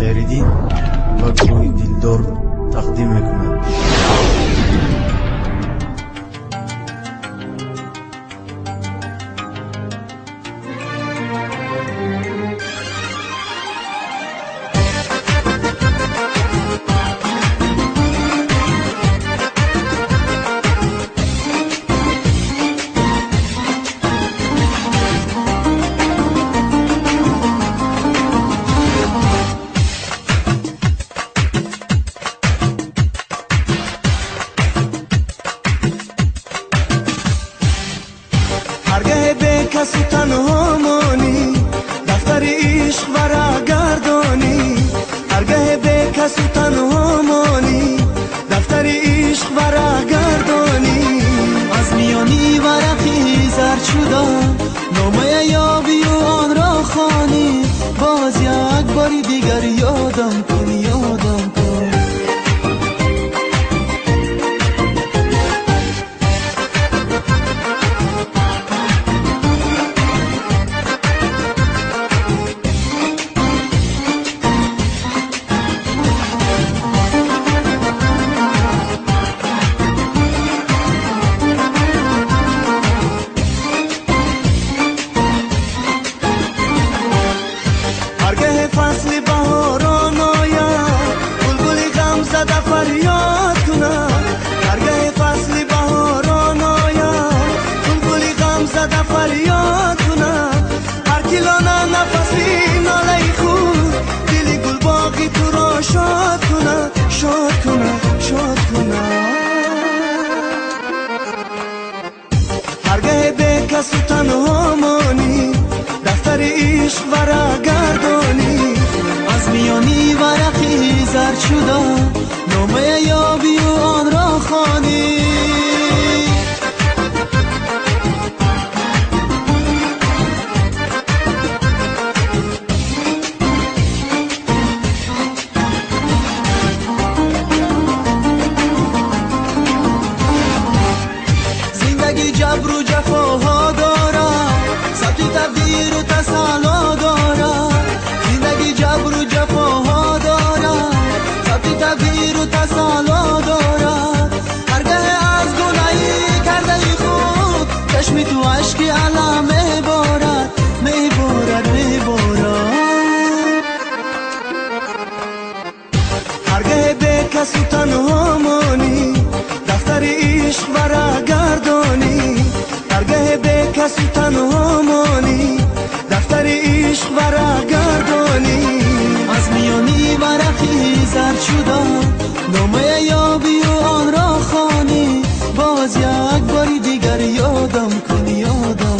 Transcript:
خیریدین و گروه دلدار تقدیم میکند. هرگاه به کسی تنها مانی دفتر عشق ورق گردانی هرگاه به کسی تنها مانی دفتر عشق ورق گردانی از میانی ورقی زرد شده نامه یابی و آن را خوانی باز یک باری دیگر یادم کن یادم کن فصل بهاران آید بلبل غم زده فریاد کند هرگاه فصل بهاران آید بلبل غم زده فریاد کند هر کی لانه نفسی ناله خود دل گل باغی تو را شاد کند شاد کند شاد کند هرگاه به کسی تنها مانی دفتر عشق ورق گردانی از میانی ورقی زرد شده نامه یابی و آن را خوانی زندگی جبر و جفاها دارد ثبت تقدیر و تسلا دارد زندگی جبر و جفاها دارد ثبت تقدیر و تسلا دارد هرگاه از گناهی کرده خود چشمی تو عشق علم میبارد میبارد میبارد هرگاه به کسی تنها مانی دفتر عشق ورق گردانی هرگاه به کسی تنها مانی دفتر عشق ورق گردانی از میانی ورقی زرد شده نامه یابی و آن را خوانی باز یک باری دیگر یادم کن یادم